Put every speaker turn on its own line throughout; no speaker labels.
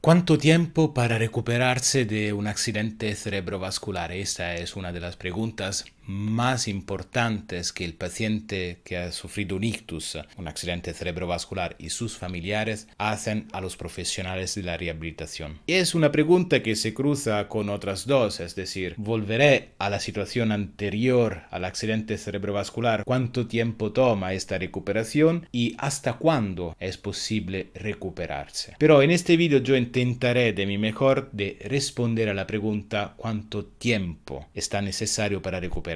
¿Cuánto tiempo para recuperarse de un accidente cerebrovascular? Esta es una de las preguntas más importantes que el paciente que ha sufrido un ictus, un accidente cerebrovascular, y sus familiares hacen a los profesionales de la rehabilitación. Y es una pregunta que se cruza con otras dos, es decir, ¿volveré a la situación anterior al accidente cerebrovascular? ¿Cuánto tiempo toma esta recuperación? ¿Y hasta cuándo es posible recuperarse? Pero en este vídeo yo intentaré de mi mejor de responder a la pregunta ¿cuánto tiempo está necesario para recuperarse?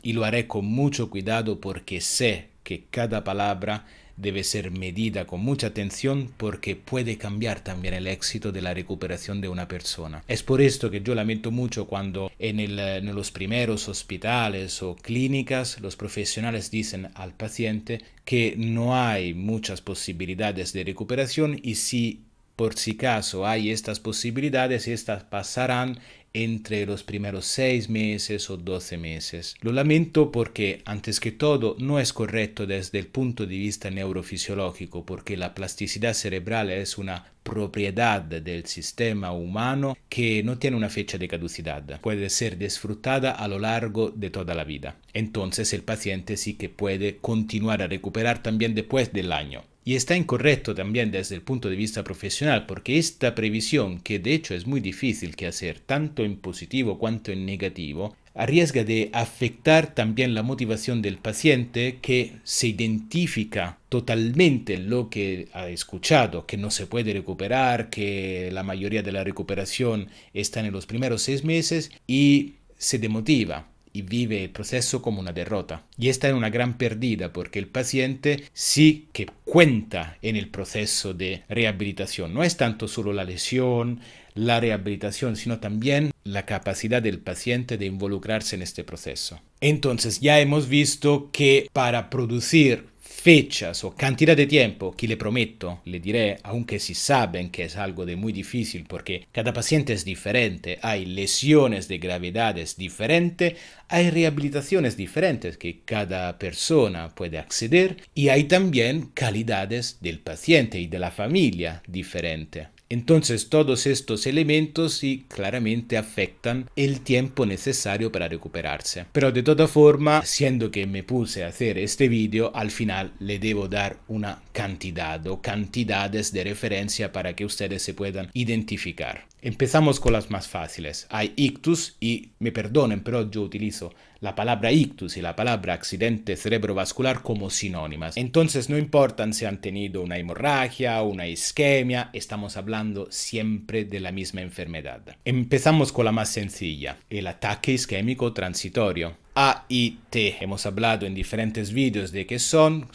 Y lo haré con mucho cuidado porque sé que cada palabra debe ser medida con mucha atención porque puede cambiar también el éxito de la recuperación de una persona. Es por esto que yo lamento mucho cuando en los primeros hospitales o clínicas los profesionales dicen al paciente que no hay muchas posibilidades de recuperación y si por si acaso hay estas posibilidades, estas pasarán entre los primeros 6 meses o 12 meses. Lo lamento porque, antes que todo, no es correcto desde el punto de vista neurofisiológico, porque la plasticidad cerebral es una propiedad del sistema humano que no tiene una fecha de caducidad. Puede ser disfrutada a lo largo de toda la vida. Entonces el paciente sí que puede continuar a recuperar también después del año. Y está incorrecto también desde el punto de vista profesional, porque esta previsión, que de hecho es muy difícil que hacer, tanto en positivo cuanto en negativo, arriesga de afectar también la motivación del paciente que se identifica totalmente lo que ha escuchado, que no se puede recuperar, que la mayoría de la recuperación está en los primeros 6 meses y se demotiva y vive el proceso como una derrota. Y esta es una gran pérdida porque el paciente sí que cuenta en el proceso de rehabilitación. No es tanto solo la lesión, la rehabilitación, sino también la capacidad del paciente de involucrarse en este proceso. Entonces ya hemos visto que para producir fechas o cantidad de tiempo que le prometo, le diré, aunque si saben que es algo de muy difícil porque cada paciente es diferente, hay lesiones de gravedades diferentes, hay rehabilitaciones diferentes que cada persona puede acceder y hay también calidades del paciente y de la familia diferentes. Entonces todos estos elementos sí claramente afectan el tiempo necesario para recuperarse. Pero de toda forma, siendo que me puse a hacer este vídeo, al final le debo dar una cantidad o cantidades de referencia para que ustedes se puedan identificar. Empezamos con las más fáciles. Hay ictus y me perdonen, pero yo utilizo la palabra ictus y la palabra accidente cerebrovascular como sinónimas. Entonces no importan si han tenido una hemorragia o una isquemia, estamos hablando siempre de la misma enfermedad. Empezamos con la más sencilla, el ataque isquémico transitorio. AIT, hemos hablado en diferentes vídeos de qué son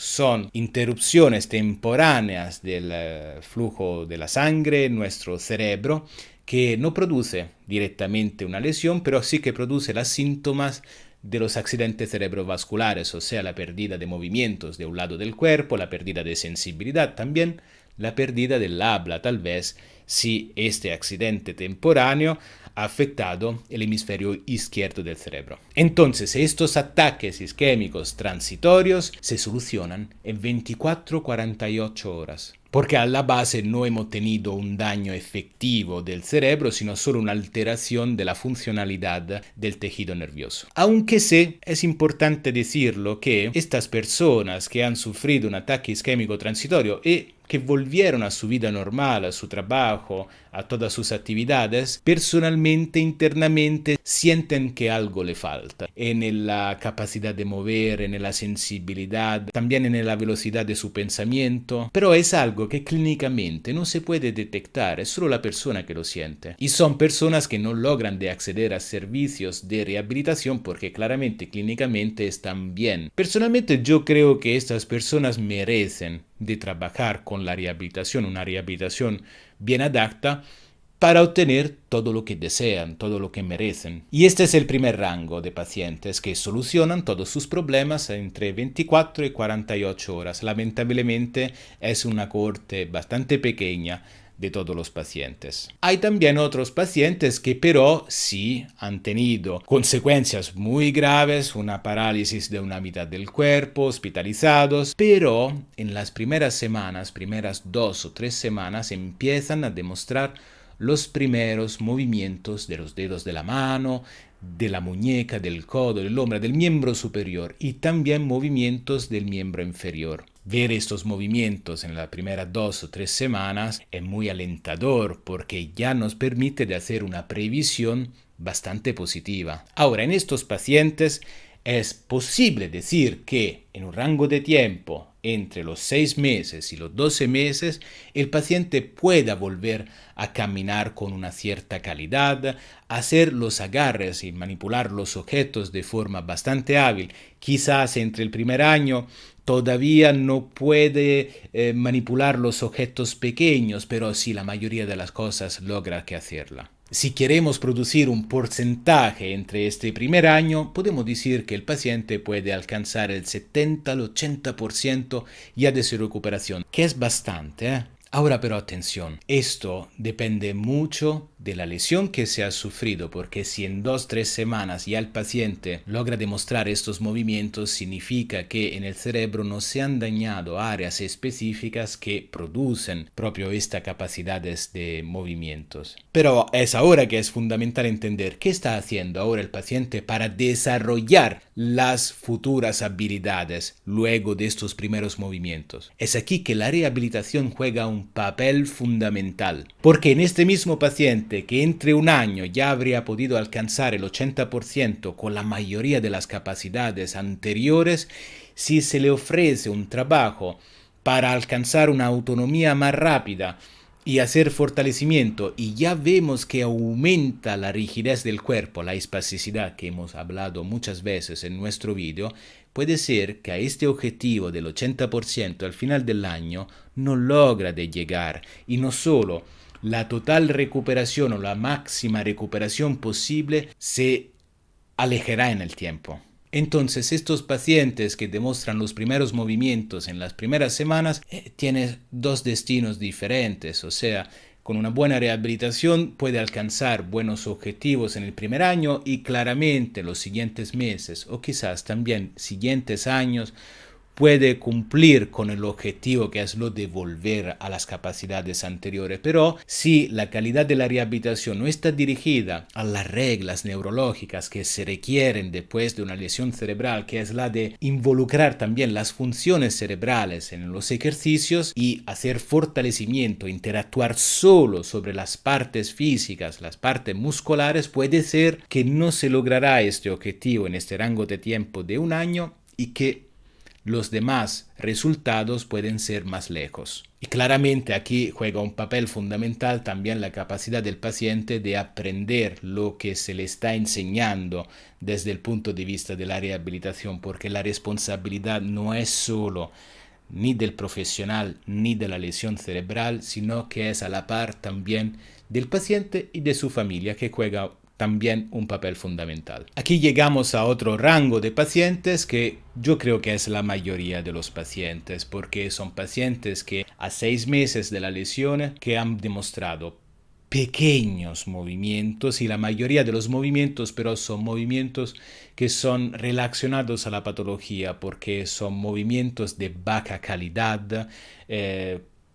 interrupciones temporáneas del flujo de la sangre en nuestro cerebro que no produce directamente una lesión, pero sí que produce los síntomas de los accidentes cerebrovasculares, o sea, la pérdida de movimientos de un lado del cuerpo, la pérdida de sensibilidad, también la pérdida del habla, tal vez si este accidente temporáneo ha afectado el hemisferio izquierdo del cerebro. Entonces, estos ataques isquémicos transitorios se solucionan en 24-48 horas. Porque a la base no hemos tenido un daño efectivo del cerebro, sino solo una alteración de la funcionalidad del tejido nervioso. Aunque sí, es importante decirlo que estas personas que han sufrido un ataque isquémico transitorio y que volvieron a su vida normal, a su trabajo, a todas sus actividades, personalmente, internamente, sienten que algo le falta. En la capacidad de mover, en la sensibilidad, también en la velocidad de su pensamiento. Pero es algo que clínicamente no se puede detectar, es solo la persona que lo siente. Y son personas que no logran de acceder a servicios de rehabilitación porque claramente clínicamente están bien. Personalmente yo creo que estas personas merecen de trabajar con la rehabilitación, una rehabilitación bien adaptada para obtener todo lo que desean, todo lo que merecen. Y este es el primer rango de pacientes que solucionan todos sus problemas entre 24 y 48 horas. Lamentablemente es una cohorte bastante pequeña de todos los pacientes. Hay también otros pacientes que pero sí han tenido consecuencias muy graves, una parálisis de una mitad del cuerpo, hospitalizados, pero en las primeras semanas, primeras 2 o 3 semanas, empiezan a demostrar los primeros movimientos de los dedos de la mano, de la muñeca, del codo, del hombro, del miembro superior y también movimientos del miembro inferior. Ver estos movimientos en las primeras 2 o 3 semanas es muy alentador porque ya nos permite de hacer una previsión bastante positiva. Ahora, en estos pacientes es posible decir que en un rango de tiempo entre los 6 meses y los 12 meses, el paciente pueda volver a caminar con una cierta calidad, hacer los agarres y manipular los objetos de forma bastante hábil. Quizás entre el primer año todavía no puede manipular los objetos pequeños, pero sí la mayoría de las cosas logra que hacerla. Si queremos producir un porcentaje entre este primer año, podemos decir que el paciente puede alcanzar el 70 al 80% ya de su recuperación, que es bastante, ¿eh? Ahora pero atención, esto depende mucho de la lesión que se ha sufrido, porque si en 2 o 3 semanas ya el paciente logra demostrar estos movimientos, significa que en el cerebro no se han dañado áreas específicas que producen propio esta capacidades de movimientos. Pero es ahora que es fundamental entender qué está haciendo ahora el paciente para desarrollar las futuras habilidades luego de estos primeros movimientos. Es aquí que la rehabilitación juega un papel fundamental, porque en este mismo paciente que entre un año ya habría podido alcanzar el 80% con la mayoría de las capacidades anteriores, si se le ofrece un trabajo para alcanzar una autonomía más rápida y hacer fortalecimiento, y ya vemos que aumenta la rigidez del cuerpo, la espasticidad que hemos hablado muchas veces en nuestro vídeo, puede ser que a este objetivo del 80% al final del año no logra de llegar, y no solo la total recuperación o la máxima recuperación posible se alejará en el tiempo. Entonces, estos pacientes que demuestran los primeros movimientos en las primeras semanas tienen dos destinos diferentes, o sea, con una buena rehabilitación puede alcanzar buenos objetivos en el primer año y claramente los siguientes meses o quizás también siguientes años puede cumplir con el objetivo que es lo de volver a las capacidades anteriores. Pero si la calidad de la rehabilitación no está dirigida a las reglas neurológicas que se requieren después de una lesión cerebral, que es la de involucrar también las funciones cerebrales en los ejercicios y hacer fortalecimiento, interactuar solo sobre las partes físicas, las partes musculares, puede ser que no se logrará este objetivo en este rango de tiempo de un año y que los demás resultados pueden ser más lejos. Y claramente aquí juega un papel fundamental también la capacidad del paciente de aprender lo que se le está enseñando desde el punto de vista de la rehabilitación, porque la responsabilidad no es solo ni del profesional ni de la lesión cerebral, sino que es a la par también del paciente y de su familia, que juega también un papel fundamental. Aquí llegamos a otro rango de pacientes que yo creo que es la mayoría de los pacientes, porque son pacientes que a 6 meses de la lesión que han demostrado pequeños movimientos, y la mayoría de los movimientos pero son movimientos que son relacionados a la patología porque son movimientos de baja calidad.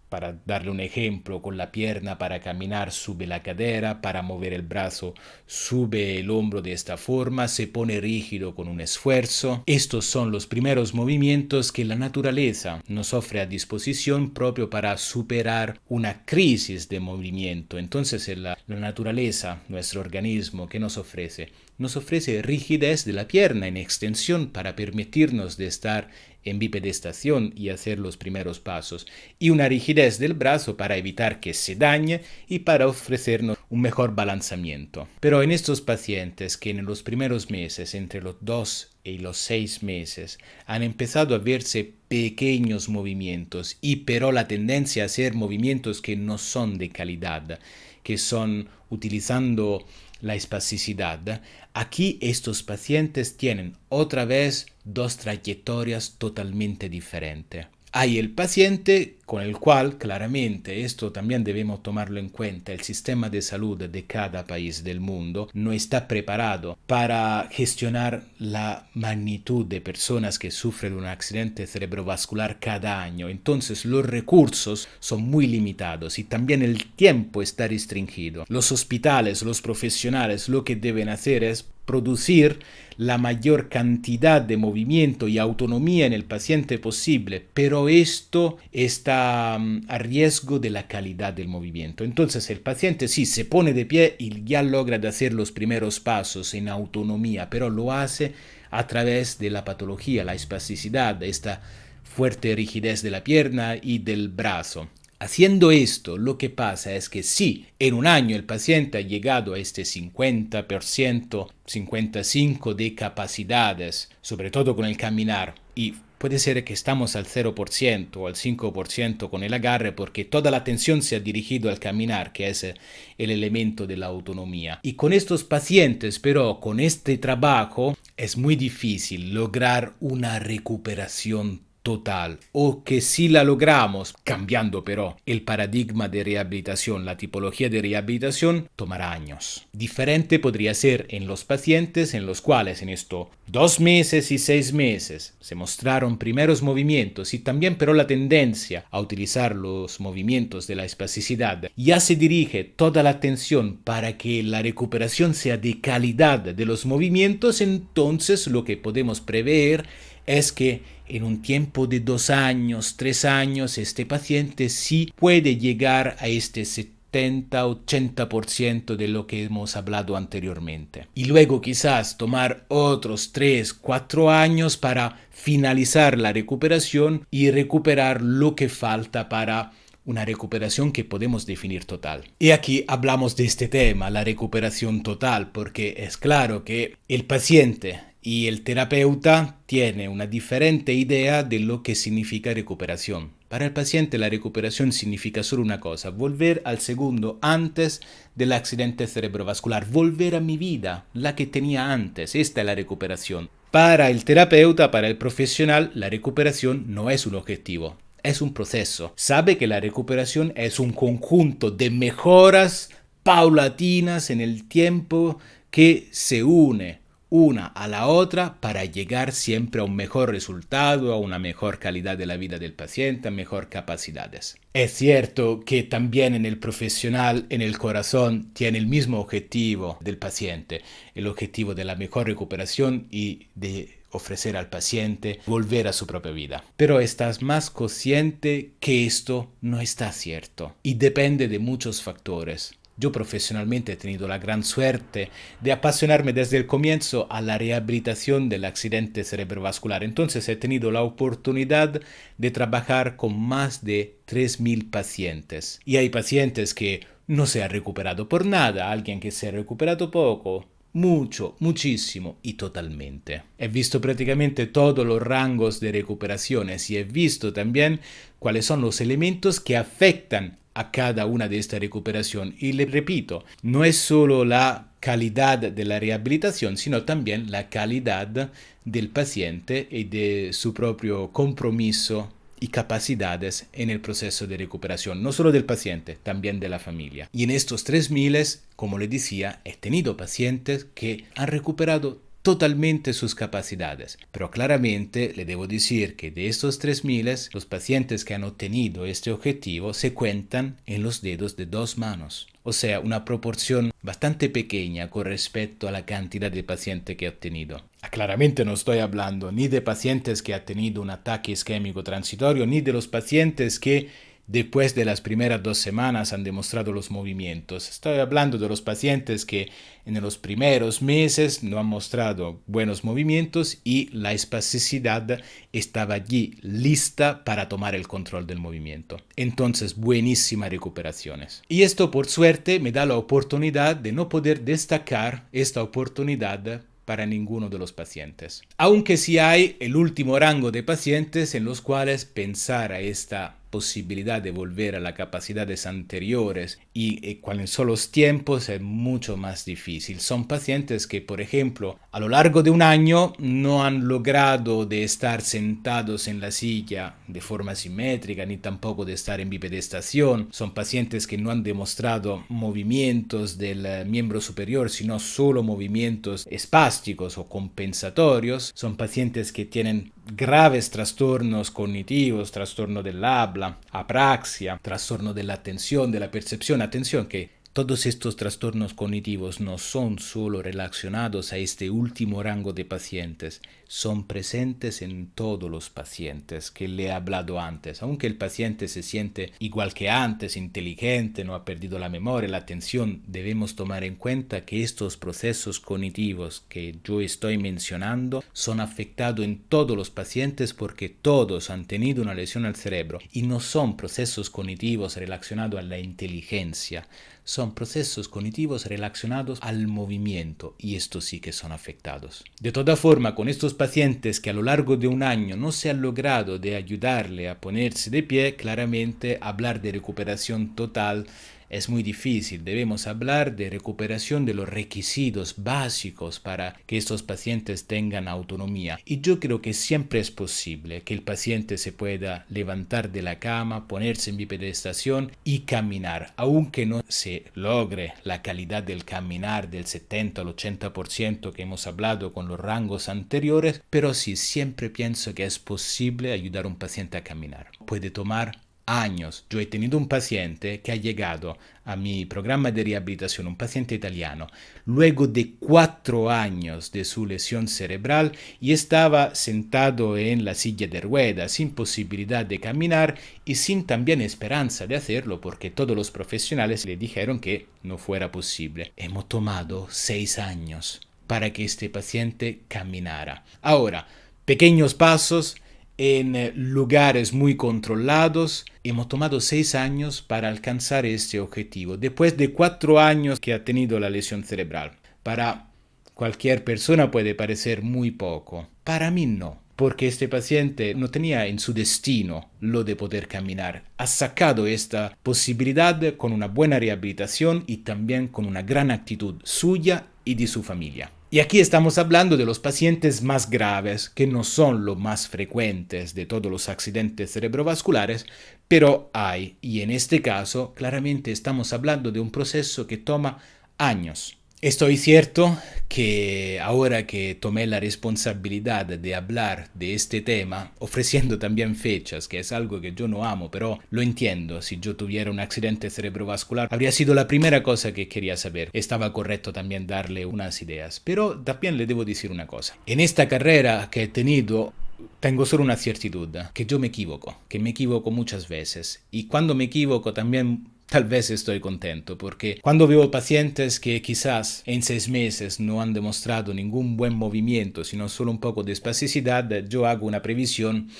Para darle un ejemplo, con la pierna para caminar sube la cadera, para mover el brazo sube el hombro de esta forma, se pone rígido con un esfuerzo. Estos son los primeros movimientos que la naturaleza nos ofrece a disposición propio para superar una crisis de movimiento. Entonces la naturaleza, nuestro organismo, ¿qué nos ofrece? Nos ofrece rigidez de la pierna en extensión para permitirnos de estar en bipedestación y hacer los primeros pasos, y una rigidez del brazo para evitar que se dañe y para ofrecernos un mejor balanzamiento. Pero en estos pacientes que en los primeros meses, entre los 2 y los 6 meses, han empezado a verse pequeños movimientos, y pero la tendencia a hacer movimientos que no son de calidad, que son utilizando la espasticidad, aquí estos pacientes tienen otra vez dos trayectorias totalmente diferentes. Hay el paciente con el cual, claramente, esto también debemos tomarlo en cuenta, el sistema de salud de cada país del mundo no está preparado para gestionar la magnitud de personas que sufren un accidente cerebrovascular cada año. Entonces los recursos son muy limitados y también el tiempo está restringido. Los hospitales, los profesionales, lo que deben hacer es producir la mayor cantidad de movimiento y autonomía en el paciente posible, pero esto está a riesgo de la calidad del movimiento. Entonces el paciente sí se pone de pie y ya logra hacer los primeros pasos en autonomía, pero lo hace a través de la patología, la espasticidad, esta fuerte rigidez de la pierna y del brazo. Haciendo esto, lo que pasa es que si en un año el paciente ha llegado a este 50%, 55% de capacidades, sobre todo con el caminar, y puede ser que estamos al 0% o al 5% con el agarre porque toda la atención se ha dirigido al caminar, que es el elemento de la autonomía. Y con estos pacientes, pero con este trabajo, es muy difícil lograr una recuperación total, o que si la logramos, cambiando pero el paradigma de rehabilitación, la tipología de rehabilitación, tomará años. Diferente podría ser en los pacientes en los cuales en estos 2 meses y 6 meses se mostraron primeros movimientos y también pero la tendencia a utilizar los movimientos de la espasticidad. Ya se dirige toda la atención para que la recuperación sea de calidad de los movimientos, entonces lo que podemos prever es que en un tiempo de 2 años, 3 años, este paciente sí puede llegar a este 70-80% de lo que hemos hablado anteriormente. Y luego quizás tomar otros 3-4 años para finalizar la recuperación y recuperar lo que falta para una recuperación que podemos definir total. Y aquí hablamos de este tema, la recuperación total, porque es claro que el paciente y el terapeuta tiene una diferente idea de lo que significa recuperación. Para el paciente la recuperación significa solo una cosa: volver al segundo antes del accidente cerebrovascular, volver a mi vida, la que tenía antes. Esta es la recuperación. Para el terapeuta, para el profesional, la recuperación no es un objetivo, es un proceso. Sabe que la recuperación es un conjunto de mejoras paulatinas en el tiempo que se une una a la otra para llegar siempre a un mejor resultado, a una mejor calidad de la vida del paciente, a mejor capacidades. Es cierto que también en el profesional, en el corazón, tiene el mismo objetivo del paciente, el objetivo de la mejor recuperación y de ofrecer al paciente volver a su propia vida. Pero estás más consciente que esto no está cierto y depende de muchos factores. Yo profesionalmente he tenido la gran suerte de apasionarme desde el comienzo a la rehabilitación del accidente cerebrovascular. Entonces he tenido la oportunidad de trabajar con más de 3.000 pacientes. Y hay pacientes que no se han recuperado por nada, alguien que se ha recuperado poco, mucho, muchísimo y totalmente. He visto prácticamente todos los rangos de recuperaciones y he visto también cuáles son los elementos que afectan a cada una de esta recuperación. Y le repito, no es solo la calidad de la rehabilitación, sino también la calidad del paciente y de su propio compromiso y capacidades en el proceso de recuperación, no solo del paciente, también de la familia. Y en estos 3.000, como le decía, he tenido pacientes que han recuperado totalmente sus capacidades. Pero claramente le debo decir que de estos 3.000, los pacientes que han obtenido este objetivo se cuentan en los dedos de 2 manos. O sea, una proporción bastante pequeña con respecto a la cantidad de pacientes que he obtenido. Claramente no estoy hablando ni de pacientes que han tenido un ataque isquémico transitorio, ni de los pacientes que después de las primeras 2 semanas han demostrado los movimientos. Estoy hablando de los pacientes que en los primeros meses no han mostrado buenos movimientos y la espasticidad estaba allí lista para tomar el control del movimiento. Entonces, buenísimas recuperaciones. Y esto, por suerte, me da la oportunidad de no poder destacar esta oportunidad para ninguno de los pacientes. Aunque sí hay el último rango de pacientes en los cuales pensar a esta posibilidad de volver a las capacidades anteriores y cuando son los tiempos es mucho más difícil. Son pacientes que, por ejemplo, a lo largo de un año no han logrado de estar sentados en la silla de forma simétrica ni tampoco de estar en bipedestación. Son pacientes que no han demostrado movimientos del miembro superior, sino solo movimientos espásticos o compensatorios. Son pacientes que tienen graves trastornos cognitivos, trastorno del habla, apraxia, trastorno de la atención, de la percepción. Atención que todos estos trastornos cognitivos no son solo relacionados a este último rango de pacientes, son presentes en todos los pacientes que le he hablado antes. Aunque el paciente se siente igual que antes, inteligente, no ha perdido la memoria, la atención, debemos tomar en cuenta que estos procesos cognitivos que yo estoy mencionando son afectados en todos los pacientes porque todos han tenido una lesión al cerebro y no son procesos cognitivos relacionados a la inteligencia. Son procesos cognitivos relacionados al movimiento y estos sí que son afectados. De toda forma, con estos pacientes que a lo largo de un año no se ha logrado de ayudarle a ponerse de pie, claramente hablar de recuperación total es muy difícil. Debemos hablar de recuperación de los requisitos básicos para que estos pacientes tengan autonomía. Y yo creo que siempre es posible que el paciente se pueda levantar de la cama, ponerse en bipedestación y caminar. Aunque no se logre la calidad del caminar del 70 al 80% que hemos hablado con los rangos anteriores, pero sí, siempre pienso que es posible ayudar a un paciente a caminar. Puede tomar años. Yo he tenido un paciente que ha llegado a mi programa de rehabilitación, un paciente italiano, luego de 4 años de su lesión cerebral y estaba sentado en la silla de ruedas, sin posibilidad de caminar y sin también esperanza de hacerlo porque todos los profesionales le dijeron que no fuera posible. Hemos tomado 6 años para que este paciente caminara. Ahora, pequeños pasos en lugares muy controlados. Hemos tomado 6 años para alcanzar este objetivo, después de 4 años que ha tenido la lesión cerebral. Para cualquier persona puede parecer muy poco. Para mí no, porque este paciente no tenía en su destino lo de poder caminar. Ha sacado esta posibilidad con una buena rehabilitación y también con una gran actitud suya y de su familia. Y aquí estamos hablando de los pacientes más graves, que no son los más frecuentes de todos los accidentes cerebrovasculares, pero hay, y en este caso claramente estamos hablando de un proceso que toma años. Estoy cierto que ahora que tomé la responsabilidad de hablar de este tema, ofreciendo también fechas, que es algo que yo no amo, pero lo entiendo, si yo tuviera un accidente cerebrovascular, habría sido la primera cosa que quería saber. Estaba correcto también darle unas ideas, pero también le debo decir una cosa. En esta carrera que he tenido, tengo solo una certidumbre, que yo me equivoco muchas veces, y cuando me equivoco también tal vez estoy contento, porque cuando veo pacientes que quizás en 6 meses no han demostrado ningún buen movimiento, sino solo un poco de espasticidad, yo hago una previsión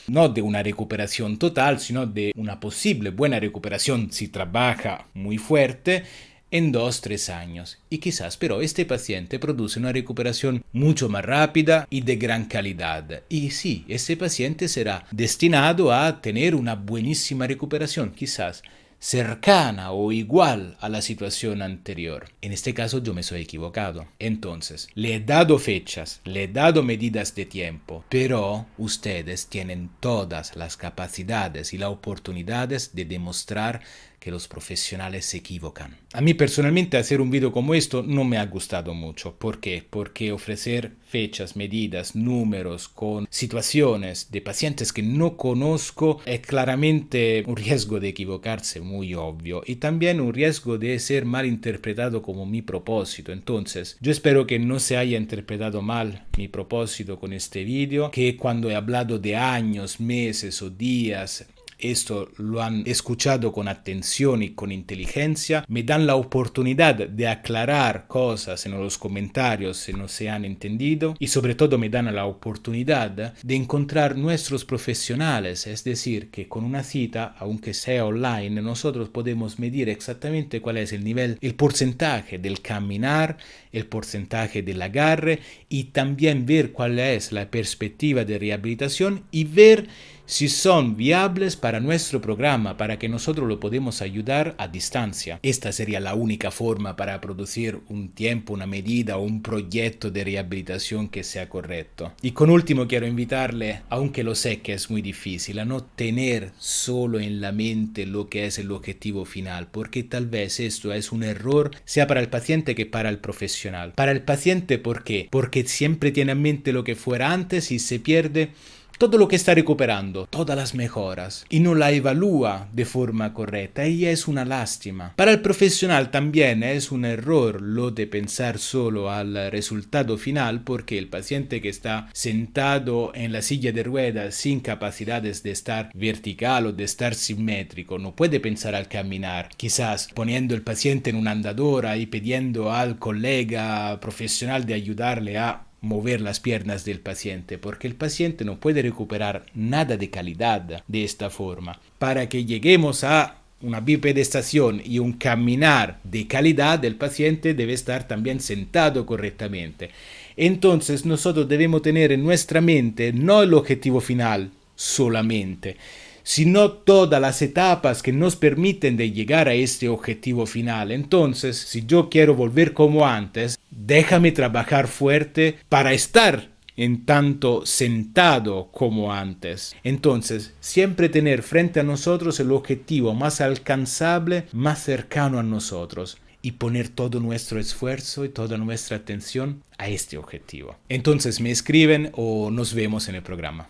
no de una recuperación total, sino de una posible buena recuperación si trabaja muy fuerte en 2-3 años. Y quizás, pero este paciente produce una recuperación mucho más rápida y de gran calidad. Y sí, este paciente será destinado a tener una buenísima recuperación, quizás cercana o igual a la situación anterior. En este caso yo me soy equivocado. Entonces, le he dado fechas, le he dado medidas de tiempo, pero ustedes tienen todas las capacidades y las oportunidades de demostrar que los profesionales se equivocan. A mí personalmente hacer un video como esto no me ha gustado mucho. ¿Por qué? Porque ofrecer fechas, medidas, números con situaciones de pacientes que no conozco es claramente un riesgo de equivocarse muy obvio y también un riesgo de ser mal interpretado como mi propósito. Entonces, yo espero que no se haya interpretado mal mi propósito con este video, que cuando he hablado de años, meses o días, esto lo han escuchado con atención y con inteligencia, me dan la oportunidad de aclarar cosas en los comentarios si no se han entendido y sobre todo me dan la oportunidad de encontrar nuestros profesionales, es decir, que con una cita, aunque sea online, nosotros podemos medir exactamente cuál es el nivel, el porcentaje del caminar, el porcentaje del agarre y también ver cuál es la perspectiva de rehabilitación y ver si son viables para nuestro programa, para que nosotros lo podamos ayudar a distancia. Esta sería la única forma para producir un tiempo, una medida o un proyecto de rehabilitación que sea correcto. Y con último quiero invitarle, aunque lo sé que es muy difícil, a no tener solo en la mente lo que es el objetivo final, porque tal vez esto es un error, sea para el paciente que para el profesional. Para el paciente, ¿por qué? Porque siempre tiene en mente lo que fuera antes y se pierde todo lo que está recuperando, todas las mejoras, y no la evalúa de forma correcta, y es una lástima. Para el profesional también es un error lo de pensar solo al resultado final, porque el paciente que está sentado en la silla de ruedas sin capacidades de estar vertical o de estar simétrico no puede pensar al caminar, quizás poniendo el paciente en una andadora y pidiendo al colega profesional de ayudarle a mover las piernas del paciente, porque el paciente no puede recuperar nada de calidad de esta forma. Para que lleguemos a una bipedestación y un caminar de calidad, el paciente debe estar también sentado correctamente. Entonces nosotros debemos tener en nuestra mente no el objetivo final solamente, sino todas las etapas que nos permiten de llegar a este objetivo final. Entonces, si yo quiero volver como antes, déjame trabajar fuerte para estar en tanto sentado como antes. Entonces, siempre tener frente a nosotros el objetivo más alcanzable, más cercano a nosotros, y poner todo nuestro esfuerzo y toda nuestra atención a este objetivo. Entonces, me escriben o nos vemos en el programa.